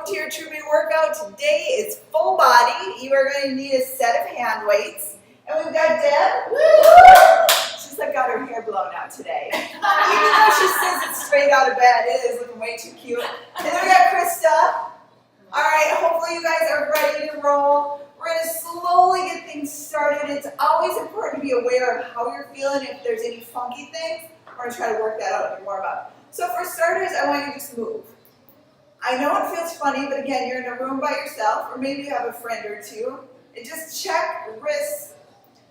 to your Trumi workout. Today is full body. You are going to need a set of hand weights. And we've got Deb. Woo! She's like got her hair blown out today. Even though she says it's straight out of bed, it is looking way too cute. And then we got Krista. All right, hopefully you guys are ready to roll. We're going to slowly get things started. It's always important to be aware of how you're feeling. If there's any funky things, we're going to try to work that out in your warm-up. So for starters, I want you to just move. I know it feels funny, but again, you're in a room by yourself, or maybe you have a friend or two, and just check wrists,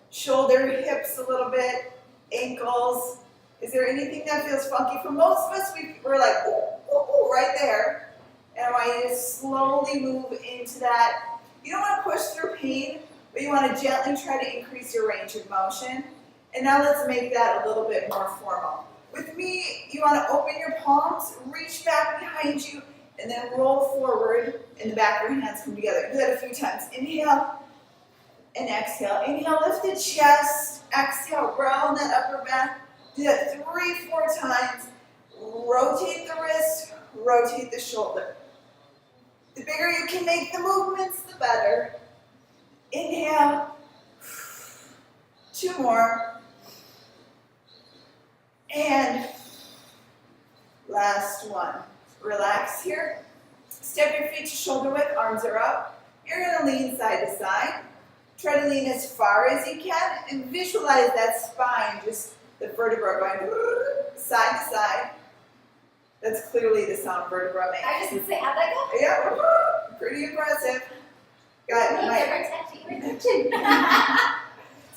shoulder, hips a little bit, ankles. Is there anything that feels funky? For most of us, we're like, oh, oh, oh, right there. And I want you to slowly move into that. You don't want to push through pain, but you want to gently try to increase your range of motion. And now let's make that a little bit more formal. With me, you want to open your palms, reach back behind you, and then roll forward, and the back of your hands come together. Do that a few times. Inhale and exhale. Inhale, lift the chest. Exhale, round that upper back. Do that 3-4 times. Rotate the wrist, rotate the shoulder. The bigger you can make the movements, the better. Inhale. 2 more. And last one. Relax here. Step your feet to shoulder width, arms are up. You're going to lean side to side. Try to lean as far as you can and visualize that spine, just the vertebra going side to side. That's clearly the sound vertebra makes. I just didn't say, how'd that go? Yeah, pretty impressive. Got it. It's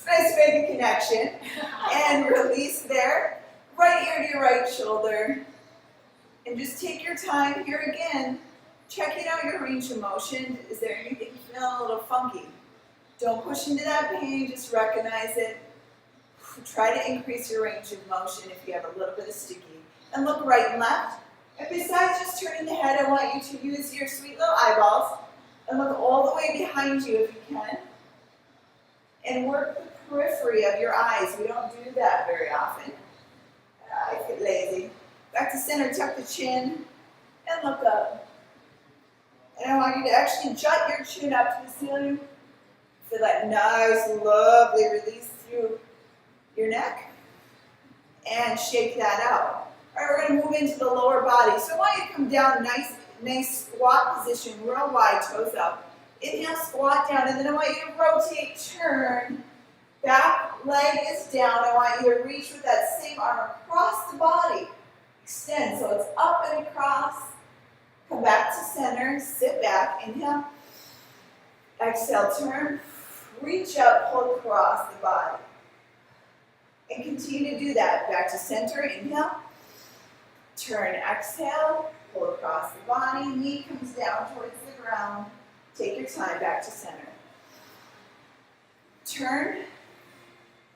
nice to make a connection. And release there. Right ear to your right shoulder. And just take your time here again, checking out your range of motion. Is there anything feeling a little funky? Don't push into that pain, just recognize it. Try to increase your range of motion if you have a little bit of sticky. And look right and left. And besides just turning the head, I want you to use your sweet little eyeballs and look all the way behind you if you can. And work the periphery of your eyes. We don't do that very often. I get lazy. Back to center, tuck the chin, and look up. And I want you to actually jut your chin up to the ceiling. Feel that nice, lovely release through your neck. And shake that out. All right, we're going to move into the lower body. So I want you to come down, nice squat position, real wide, toes up. Inhale, squat down, and then I want you to rotate, turn. Back leg is down. I want you to reach with that same arm across the body. Extend, so it's up and across. Come back to center, sit back, inhale. Exhale, turn. Reach up, pull across the body. And continue to do that. Back to center, inhale. Turn, exhale, pull across the body. Knee comes down towards the ground. Take your time, back to center. Turn,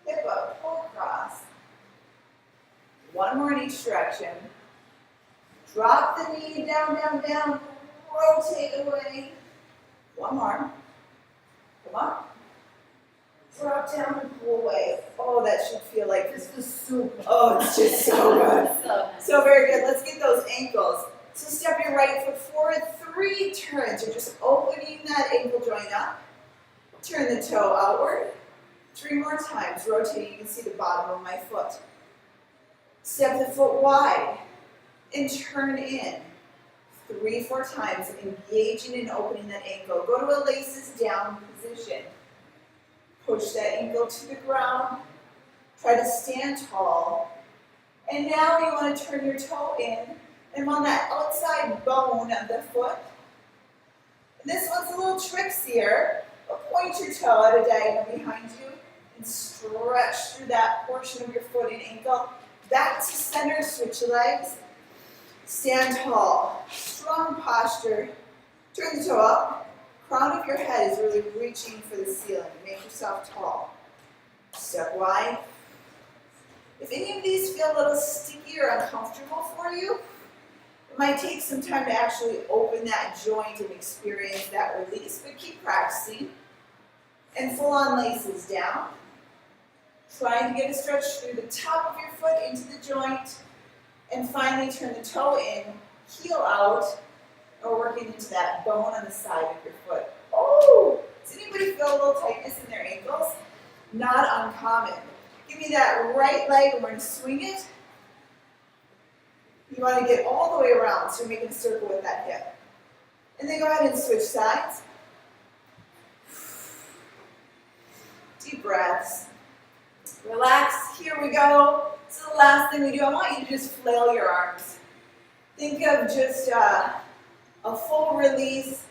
hip up, pull across. One more in each direction. Drop the knee down, down, down. Rotate away. One more. Come on. Drop down and pull away. Oh, that should feel like this was soup. Oh, it's just so good. So very good. Let's get those ankles. So step your right foot forward. 3 turns. You're just opening that ankle joint up. Turn the toe outward. 3 more times. Rotating. You can see the bottom of my foot. Step the foot wide and turn in 3-4 times, engaging and opening that ankle. Go to a laces down position. Push that ankle to the ground. Try to stand tall. And now you want to turn your toe in and on that outside bone of the foot. And this one's a little trickier, but point your toe at a diagonal behind you and stretch through that portion of your foot and ankle. Back to center, switch legs. Stand tall. Strong posture. Turn the toe up. Crown of your head is really reaching for the ceiling. Make yourself tall. Step wide. If any of these feel a little sticky or uncomfortable for you, it might take some time to actually open that joint and experience that release, but keep practicing. And full-on laces down. Trying to get a stretch through the top of your foot into the joint. And finally turn the toe in, heel out, or we're working into that bone on the side of your foot. Oh, does anybody feel a little tightness in their ankles? Not uncommon. Give me that right leg, and we're going to swing it. You want to get all the way around, so you're making a circle with that hip. And then go ahead and switch sides. Deep breaths. Relax. Here we go. So the last thing we do, I want you to just flail your arms. Think of just a full release.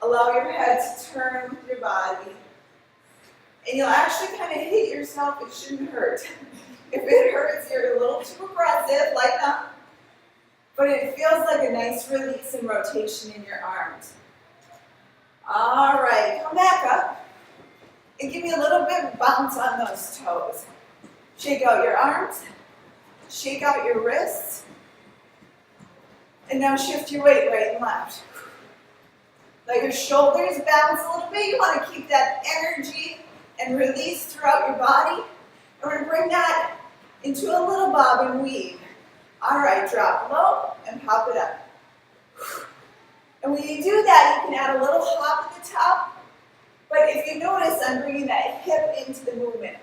Allow your head to turn with your body. And you'll actually kind of hit yourself. It shouldn't hurt. If it hurts, you're a little too aggressive, lighten up. But it feels like a nice release and rotation in your arms. All right, come back up. And give me a little bit of bounce on those toes. Shake out your arms. Shake out your wrists. And now shift your weight right and left. Let your shoulders bounce a little bit. You want to keep that energy and release throughout your body. And we're going to bring that into a little bob and weave. All right, drop low and pop it up. And when you do that, you can add a little hop at the top. But if you notice, I'm bringing that hip into the movement.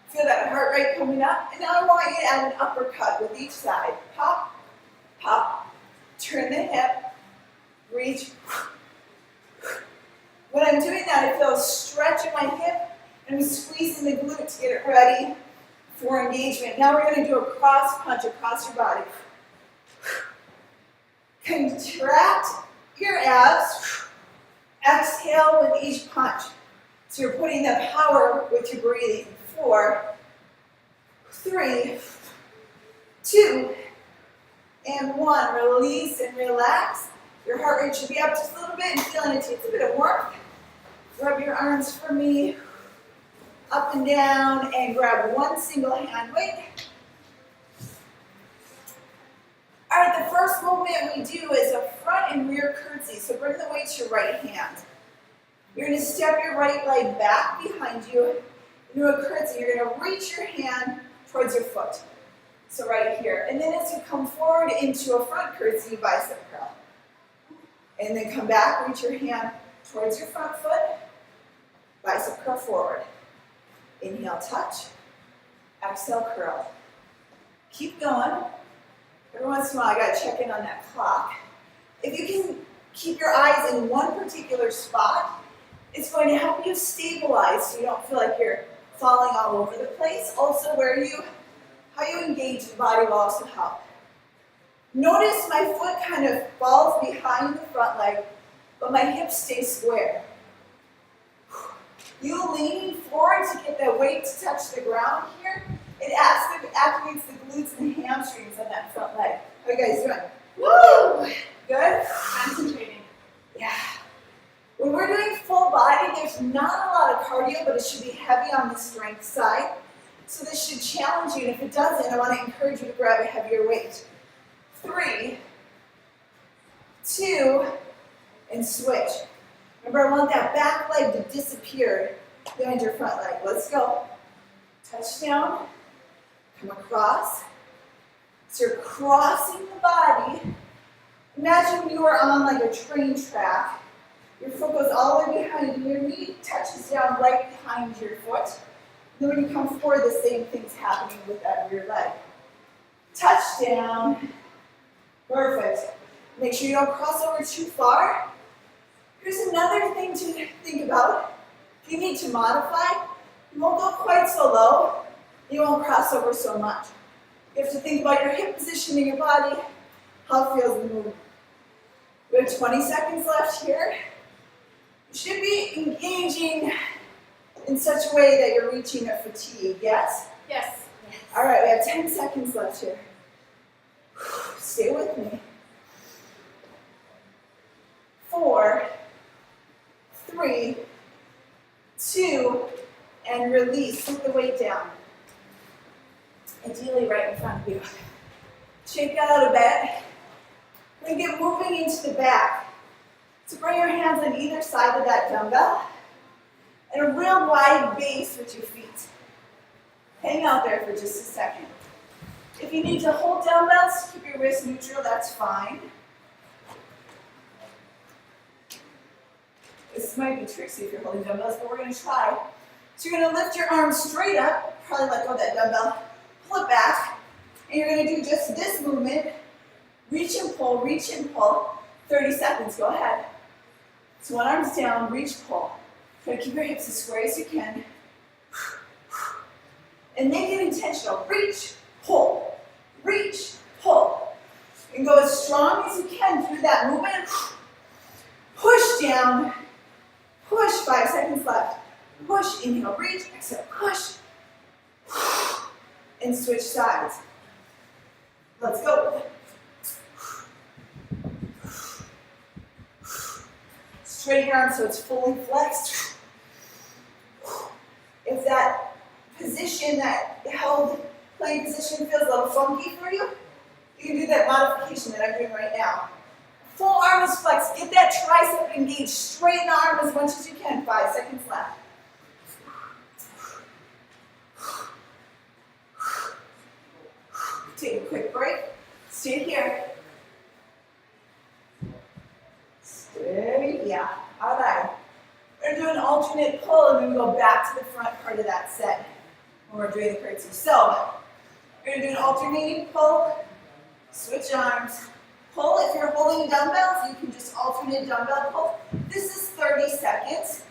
Feel that heart rate coming up. And now I want you to add an uppercut with each side. Pop, pop, turn the hip, reach. When I'm doing that, I feel a stretch in my hip, and I'm squeezing the glute to get it ready for engagement. Now we're going to do a cross punch across your body. Contract your abs. Exhale with each punch. So you're putting the power with your breathing. 4, 3, 2, and 1. Release and relax. Your heart rate should be up just a little bit and feeling it takes a bit of warmth. Rub your arms for me. Up and down, and grab one single hand weight. All right, the first movement we do is a front and rear curtsy. So bring the weight to your right hand. You're going to step your right leg back behind you. Do a curtsy. You're going to reach your hand towards your foot. So right here. And then as you come forward into a front curtsy, bicep curl. And then come back, reach your hand towards your front foot. Bicep curl forward. Inhale, touch. Exhale, curl. Keep going. Every once in a while, I got to check in on that clock. If you can keep your eyes in one particular spot, it's going to help you stabilize so you don't feel like you're falling all over the place. Also, how you engage the body will also help. Notice my foot kind of falls behind the front leg, but my hips stay square. You leaning forward to get that weight to touch the ground here, it activates the glutes and hamstrings on that front leg. How are you guys doing? Woo! Good? Concentrating. Yeah. When we're doing full body, there's not a lot of cardio, but it should be heavy on the strength side. So this should challenge you, and if it doesn't, I want to encourage you to grab a heavier weight. 3, 2, and switch. Remember, I want that back leg to disappear behind your front leg. Let's go. Touch down, come across. So you're crossing the body. Imagine you are on like a train track. Your foot goes all the way behind you. Your knee touches down right behind your foot. And then when you come forward, the same thing's happening with that rear leg. Touch down. Perfect. Make sure you don't cross over too far. Here's another thing to think about. If you need to modify, you won't go quite so low. You won't cross over so much. You have to think about your hip position in your body, how it feels in the movement. We have 20 seconds left here. You should be engaging in such a way that you're reaching a fatigue, yes? Yes. All right, we have 10 seconds left here. Stay with me. 4, 3, 2, and release. Put the weight down. Ideally right in front of you. Shake out a bit. We're going to get moving into the back. So bring your hands on either side of that dumbbell. And a real wide base with your feet. Hang out there for just a second. If you need to hold dumbbells, keep your wrists neutral, that's fine. This might be tricksy if you're holding dumbbells, but we're gonna try. So you're gonna lift your arms straight up, probably let go of that dumbbell, pull it back, and you're gonna do just this movement. Reach and pull, 30 seconds, go ahead. So one arm's down, reach, pull. Try to keep your hips as square as you can. And make it intentional. Reach, pull, reach, pull. And go as strong as you can through that movement. Push down, push, 5 seconds left. Push, inhale, reach, exhale, push. And switch sides. Let's go. Straighten your arms so it's fully flexed. If that position, that held plank position feels a little funky for you, you can do that modification that I'm doing right now. Full arm is flexed. Get that tricep engaged. Straighten the arm as much as you can. 5 seconds left. Take a quick break. Stay here. Stay, yeah. All right. We're going to do an alternate pull and then we go back to the front part of that set when we're doing the curtsy. So, we're going to do an alternating pull, switch arms, pull. If you're holding dumbbells, you can just alternate dumbbell pull. This is 30 seconds.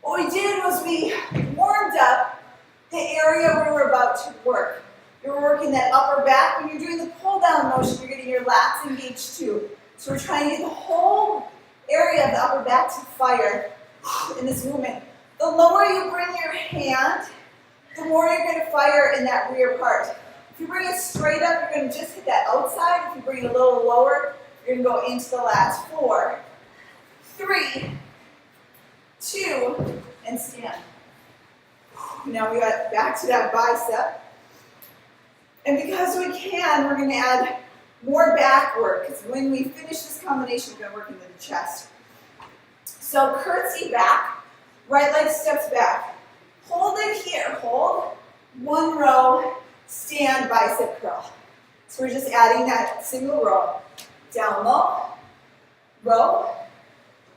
What we did was we warmed up the area where we're about to work. You're working that upper back. When you're doing the pull down motion, you're getting your lats engaged too. So we're trying to get the whole area of the upper back to fire in this movement. The lower you bring your hand, the more you're going to fire in that rear part. If you bring it straight up, you're going to just hit that outside. If you bring it a little lower, you're going to go into the lats. 4, 3, 2, and stand. Now we got back to that bicep. And because we can, we're going to add more back work, because when we finish this combination, we're going to work into the chest. So curtsy back, right leg steps back. Hold it here, hold. 1 row, stand, bicep curl. So we're just adding that single row. Down low, row,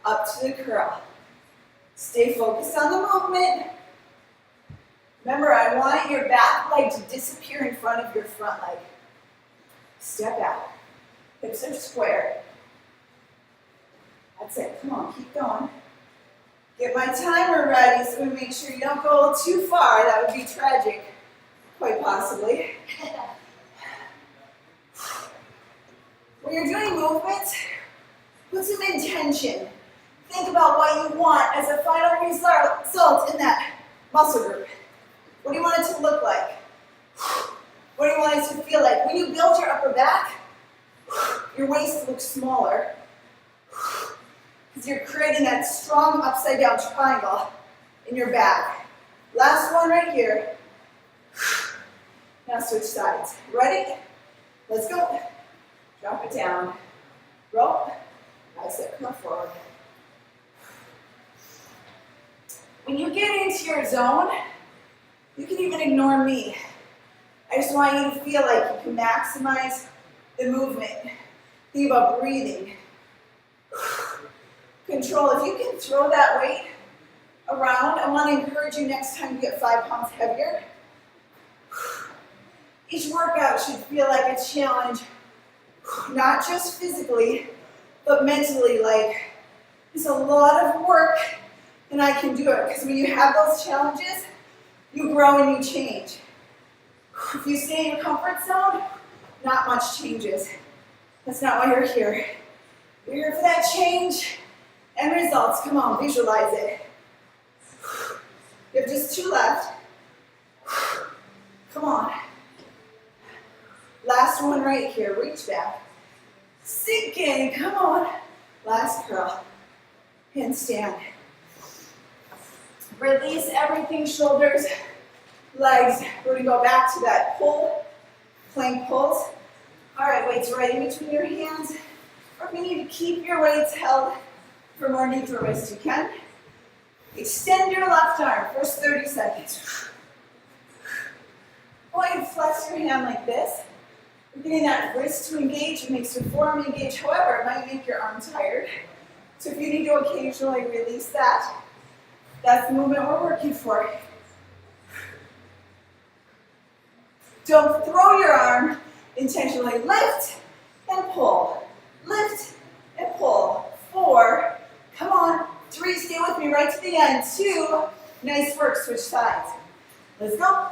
up to the curl. Stay focused on the movement. Remember, I want your back leg to disappear in front of your front leg. Step back. Hips are square. That's it. Come on, keep going. Get my timer ready so we make sure you don't go too far. That would be tragic, quite possibly. When you're doing movements, put some intention. Think about what you want as a final result in that muscle group. What do you want it to look like? What do you want it to feel like? When you build your upper back, your waist looks smaller because you're creating that strong upside down triangle in your back. Last one right here. Now switch sides. Ready? Let's go. Drop it down. Roll. Bicep curl forward. When you get into your zone, you can even ignore me. I just want you to feel like you can maximize the movement. Think about breathing. Control. If you can throw that weight around, I want to encourage you next time you get 5 pounds heavier. Each workout should feel like a challenge, not just physically, but mentally. Like, it's a lot of work, and I can do it. Because when you have those challenges, you grow and you change. If you stay in your comfort zone, not much changes. That's not why you're here. You're here for that change and results. Come on, visualize it. You have just 2 left. Come on. Last one right here. Reach back. Sink in. Come on. Last curl. Handstand. Release everything, shoulders, legs. We're going to go back to that pull, plank pulls. All right, weights right in between your hands. Or if you need to keep your weights held for more neutral wrist, you can. Extend your left arm, first 30 seconds. Go ahead and flex your hand like this. You're getting that wrist to engage. It makes your forearm engage. However, it might make your arm tired. So if you need to occasionally release that, that's the movement we're working for. Don't throw your arm, intentionally lift and pull. Lift and pull. 4, come on. 3, stay with me right to the end. 2, nice work, switch sides. Let's go.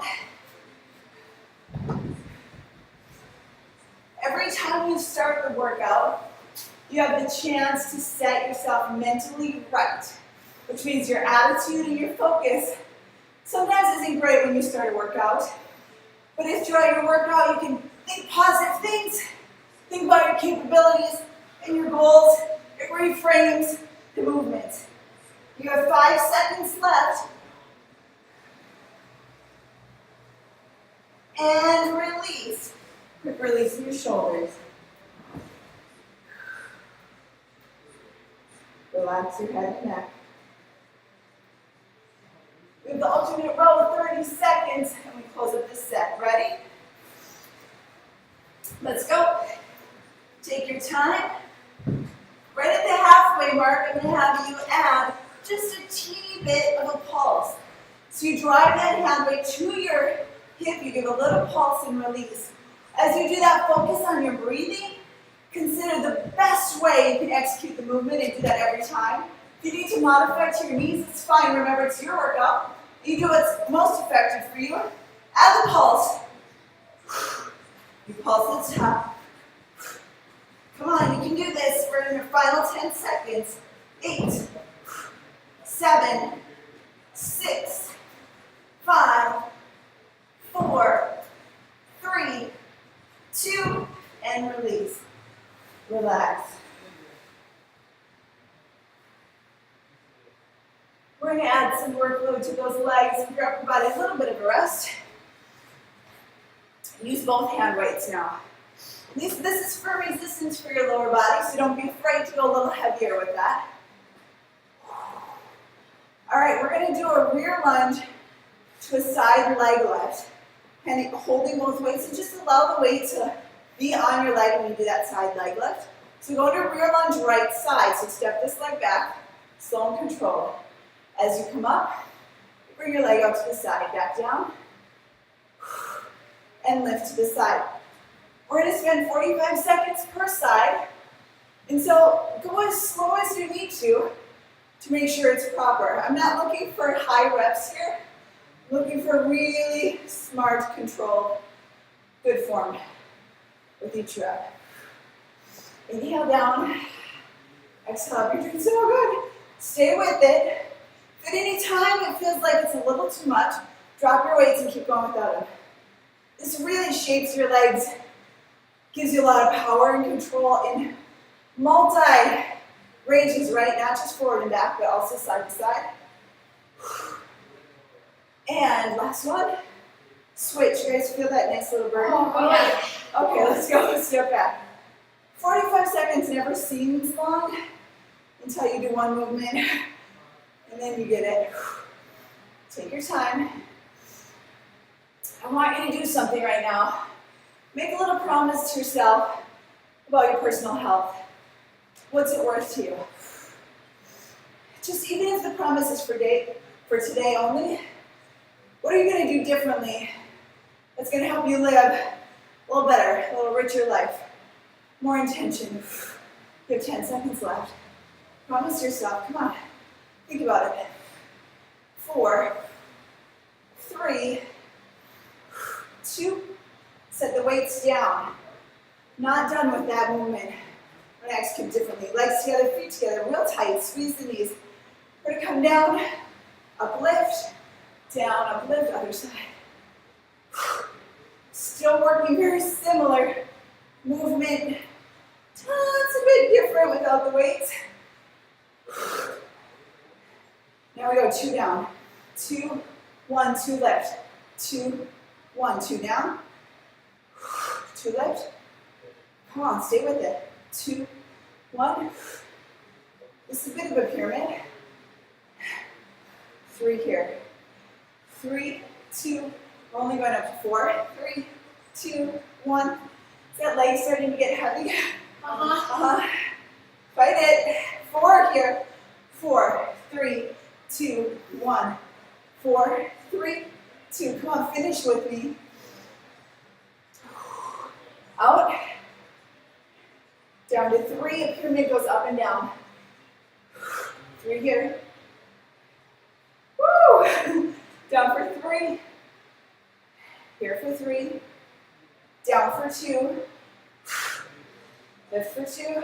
Every time you start the workout, you have the chance to set yourself mentally right, which means your attitude and your focus sometimes isn't great when you start a workout. But if throughout your workout you can think positive things, think about your capabilities and your goals, it reframes the movement. You have 5 seconds left. And release. Quick release in your shoulders. Relax your head and neck. We have the alternate row, 30 seconds, and we close up this set. Ready? Let's go. Take your time. Right at the halfway mark, I'm going to have you add just a teeny bit of a pulse. So you drive that hand weight to your hip, you give a little pulse and release. As you do that, focus on your breathing. Consider the best way you can execute the movement and do that every time. If you need to modify to your knees, it's fine. Remember, it's your workout. You do what's most effective for you. Add the pulse. You pulse at the top. Come on, you can do this. We're in your final 10 seconds. 8, 7, 6, 5, 4, 3, 2, and release. Relax. We're going to add some workload to those legs and give our body a little bit of a rest. Use both hand weights now. This is for resistance for your lower body, so don't be afraid to go a little heavier with that. All right, we're going to do a rear lunge to a side leg lift. And holding both weights, and just allow the weight to be on your leg when you do that side leg lift. So go to rear lunge right side. So step this leg back, slow and controlled. As you come up, bring your leg out to the side, back down, and lift to the side. We're going to spend 45 seconds per side, and so go as slow as you need to make sure it's proper. I'm not looking for high reps here. I'm looking for really smart, controlled, good form with each rep. Inhale down, exhale up. You're doing so good. Stay with it. If at any time it feels like it's a little too much, drop your weights and keep going without them. This really shapes your legs, gives you a lot of power and control in multi-ranges, right? Not just forward and back, but also side to side. And last one, switch. You guys feel that nice little burn? Oh, yeah. Okay, let's go. Let's step back. 45 seconds never seems long until you do one movement, and then you get it. Take your time. I want you to do something right now. Make a little promise to yourself about your personal health. What's it worth to you? Just even if the promise is for today only, what are you going to do differently that's going to help you live a little better, a little richer life? More intention. You have 10 seconds left. Promise yourself, come on, think about it. 4, 3, 2, set the weights down. Not done with that movement. We're going to execute differently. Legs together, feet together, real tight, squeeze the knees. We're going to come down, uplift, down, uplift, other side. Still working very similar movement. It's a bit different without the weights. Now we go 2 down, 2, 1, 2 lift, 2, 1, 2 down, 2 lift. Come on, stay with it. 2, 1. This is a bit of a pyramid. 3 here. 3, 2. We're only going up to 4. 3, 2, 1. Is that leg starting to get heavy? Fight it. 4 here. 2, 1, 4, 3, 2. Come on, finish with me. Out. Down to 3. A pyramid goes up and down. 3 here. Woo! Down for 3. Here for 3. Down for 2. Lift for 2.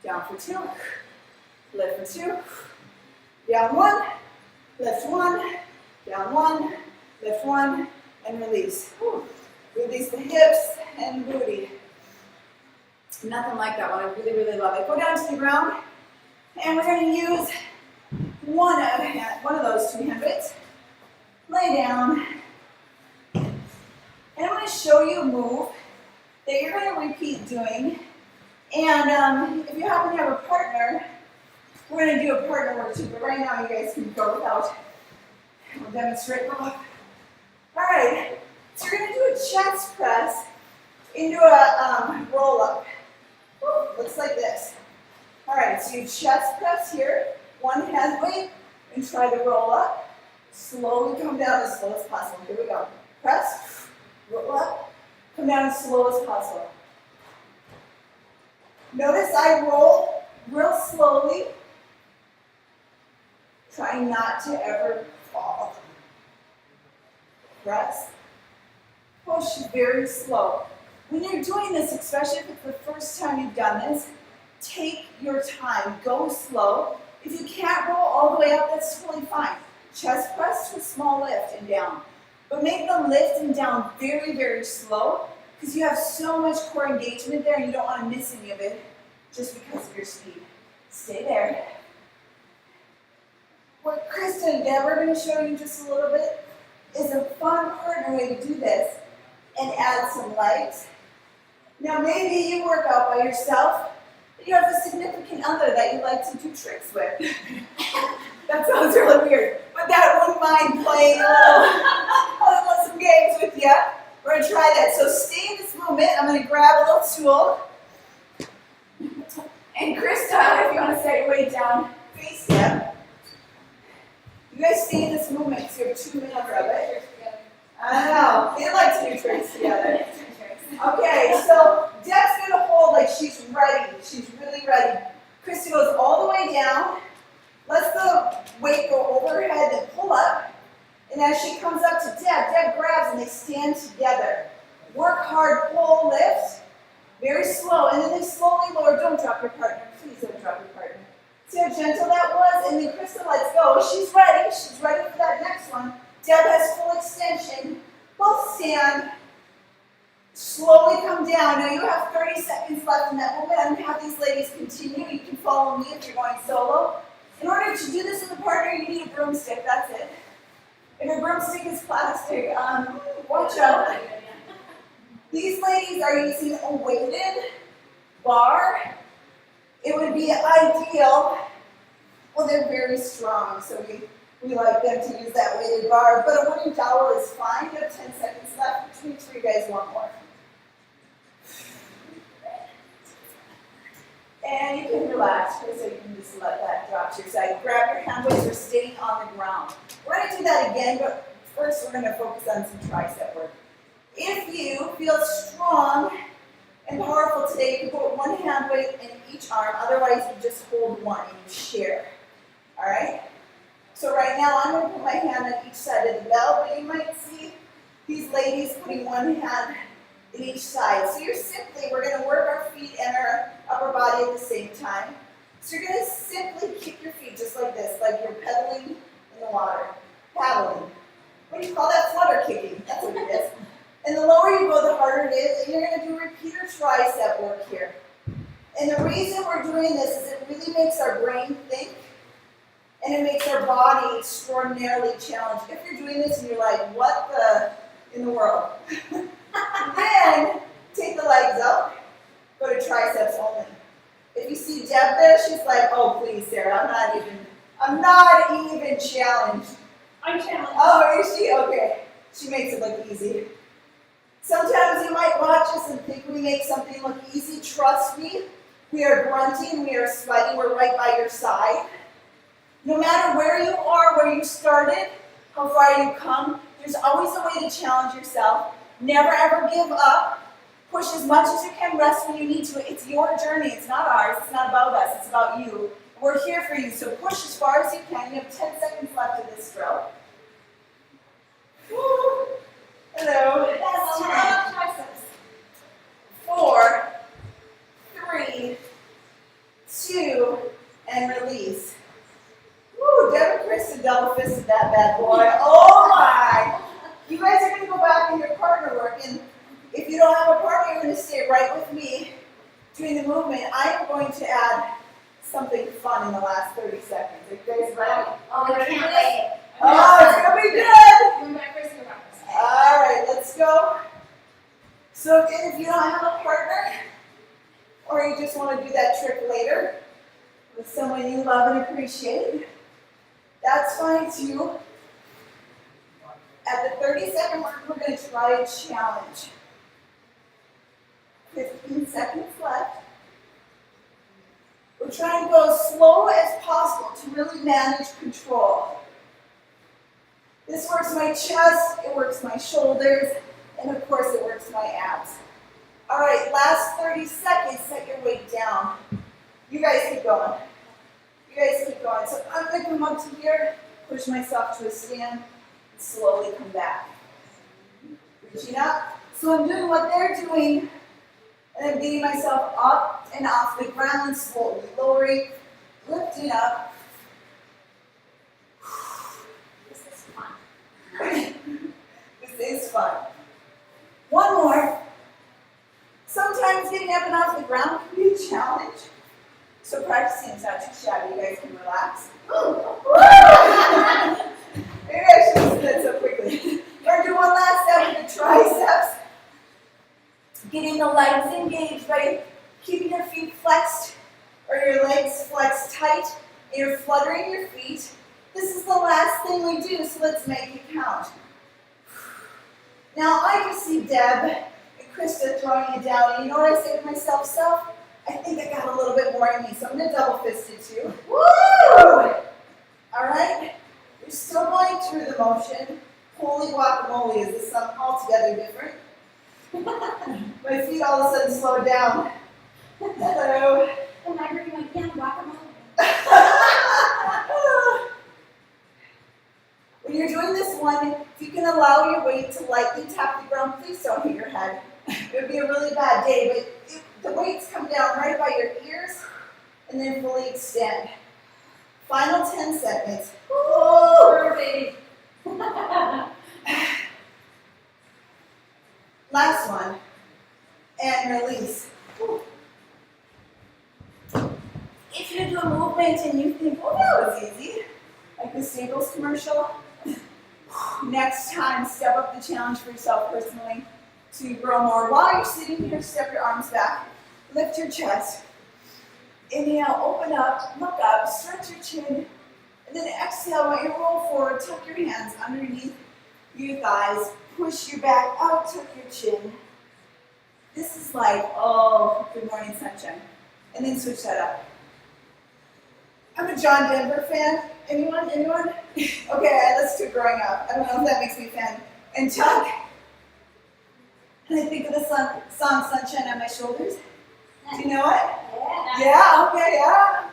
Down for 2. Lift for 2. Down 1. Lift 1. Down 1. Lift 1. And release. Whew. Release the hips and booty. Nothing like that one. I really, really love it. Go down to the ground. And we're going to use one of those 2 hand weights. Lay down. And I'm going to show you a move that you're going to repeat doing. And if you happen to have a partner, we're going to do a partner work too. But right now you guys can go without. We'll demonstrate. All right. So you're going to do a chest press into a roll up. Looks like this. All right, so you chest press here, 1 hand weight, and try to roll up. Slowly come down as slow as possible. Here we go. Press, roll up, come down as slow as possible. Notice I roll real slowly. Try not to ever fall. Press, push very slow. When you're doing this, especially if it's the first time you've done this, take your time, go slow. If you can't roll all the way up, that's totally fine. Chest press to a small lift and down. But make the lift and down very, very slow because you have so much core engagement there and you don't want to miss any of it just because of your speed. Stay there. What Krista and Deb are going to show you just a little bit is a fun partner way to do this and add some legs. Now maybe you work out by yourself, but you have a significant other that you like to do tricks with. That sounds really weird, but that wouldn't mind playing some games with you. We're going to try that. So stay in this movement. I'm going to grab a little stool. And Krista, if you want to set your weight down, face step. You guys stay in this movement, so you have 2 minutes of it. I know, they like to do tricks together. Okay, so Deb's going to hold like she's ready. She's really ready. Krista goes all the way down. Lets the weight go overhead and pull up. And as she comes up to Deb, Deb grabs and they stand together. Work hard, pull, lift. Very slow. And then they slowly lower. Don't drop your partner. Please don't drop your partner. See how gentle that was? And then Krista lets go. She's ready. She's ready for that next one. Deb has full extension. Both stand. Slowly come down. Now you have 30 seconds left in that movement. I'm going to have these ladies continue. You can follow me if you're going solo. In order to do this with a partner, you need a broomstick. That's it. If your broomstick is plastic, watch out. These ladies are using a weighted bar. It would be ideal. Well, they're very strong, so we like them to use that weighted bar. But a wooden towel is fine. You have 10 seconds left, which means you guys want more. And you can relax, so you can just let that drop to your side. Grab your hand weights or staying on the ground. We're going to do that again, but first we're going to focus on some tricep work. If you feel strong and powerful today, you can put 1 hand weight in each arm. Otherwise, you just hold one and you share. All right? So right now, I'm going to put my hand on each side of the bell, but you might see these ladies putting 1 hand in each side. So we're going to work our feet and our upper body at the same time. So you're going to simply kick your feet just like this, like you're pedaling in the water. Paddling. What do you call that? Flutter kicking. That's what it is. And the lower you go, the harder it is. And you're going to do repeater tricep work here. And the reason we're doing this is it really makes our brain think, and it makes our body extraordinarily challenged. If you're doing this and you're like, what in the world? Then take the legs up, go to triceps only. If you see Deb there, she's like, oh please, Sarah, I'm not even challenged. I'm challenged. Oh, is she? Okay. She makes it look easy. Sometimes you might watch us and think we make something look easy. Trust me, we are grunting, we are sweating, we're right by your side. No matter where you are, where you started, how far you come, there's always a way to challenge yourself. Never ever give up. Push as much as you can, rest when you need to. It's your journey, it's not ours, it's not about us, it's about you. We're here for you, so push as far as you can. You have 10 seconds left of this drill. Woo. Hello. That's 10. Triceps. 4, 3, 2, and release. Woo, Deb and Kristen double fisted that bad boy. Oh my! You guys are going to go back in your partner work, and if you don't have a partner, you're going to stay right with me doing the movement. I am going to add something fun in the last 30 seconds. Are you guys ready? Oh, I can't wait. Oh, it's going to be good! All right, let's go. So again, if you don't have a partner, or you just want to do that trick later with someone you love and appreciate, that's fine too. At the 30-second mark, we're going to try a challenge. 15 seconds left. We're trying to go as slow as possible to really manage control. This works my chest, it works my shoulders, and of course it works my abs. All right, last 30 seconds, set your weight down. You guys keep going. You guys keep going. So I'm going to come up to here, push myself to a stand, and slowly come back. Reaching up. So I'm doing what they're doing, and I'm getting myself up and off the ground, slowly lowering, lifting up. This is fun. This is fun. One more. Sometimes getting up and off the ground can be a challenge. So practicing is not too shabby. You guys can relax. Maybe I should have said that so quickly. We're going to do one last set with the triceps. Getting the legs engaged by keeping your feet flexed or your legs flexed tight. And you're fluttering your feet. This is the last thing we do, so let's make it count. Now I just see Deb and Krista throwing it down, and you know what I say to myself, Self? I think I got a little bit more in me, so I'm going to double fist it too. Woo! All right? You're still going through the motion. Holy guacamole, is this something altogether different? My feet all of a sudden slowed down. Hello. Am I hurting my piano guacamole? When you're doing this one, if you can allow your weight to lightly tap the ground, please don't hit your head. It would be a really bad day, but if the weights come down right by your ears and then fully extend. Final 10 seconds. Woo! Baby. Last one. And release. If you do a movement and you think, oh, that was easy, like the Staples commercial, next time, step up the challenge for yourself personally to grow more. While you're sitting here, step your arms back, lift your chest. Inhale, open up, look up, stretch your chin, and then exhale, while you roll forward, tuck your hands underneath your thighs, push your back out, tuck your chin. This is like, oh, good morning, sunshine. And then switch that up. I'm a John Denver fan. Anyone? Anyone? Okay, let's do growing up. I don't know if that makes me a fan. And tuck. And I think of the song Sunshine on My Shoulders. Do you know it? Yeah, okay, yeah.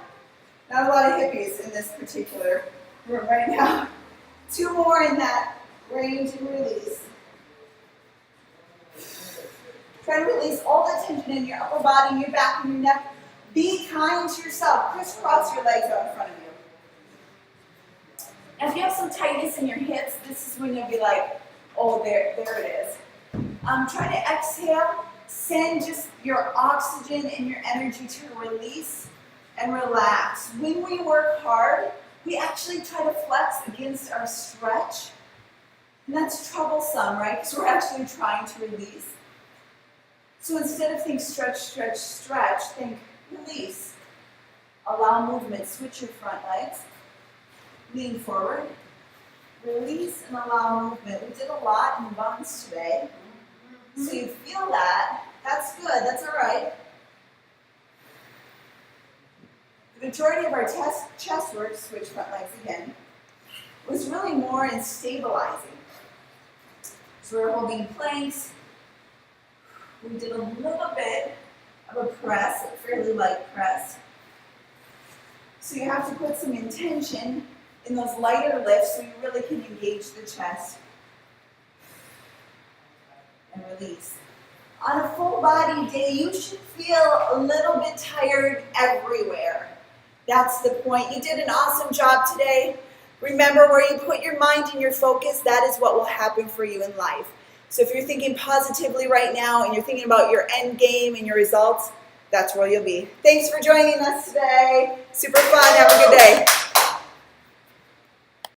Not a lot of hippies in this particular room right now. 2 more in that range and release. Try to release all the tension in your upper body, your back, and your neck. Be kind to yourself. Crisscross your legs out in front of you. If you have some tightness in your hips, this is when you'll be like, oh, there it is. Try to exhale. Send just your oxygen and your energy to release and relax. When we work hard, we actually try to flex against our stretch. And that's troublesome, right? Because we're actually trying to release. So instead of think stretch, stretch, stretch, think release. Allow movement. Switch your front legs. Lean forward. Release and allow movement. We did a lot in buns today. So you feel that. That's good. That's all right. majority of our chest work, switch front legs again, was really more in stabilizing. So we're holding planks. We did a little bit of a press, a fairly light press. So you have to put some intention in those lighter lifts so you really can engage the chest. And release. On a full body day, you should feel a little bit tired everywhere. That's the point. You did an awesome job today. Remember, where you put your mind and your focus, that is what will happen for you in life. So if you're thinking positively right now and you're thinking about your end game and your results, that's where you'll be. Thanks for joining us today. Super fun. Have a good day.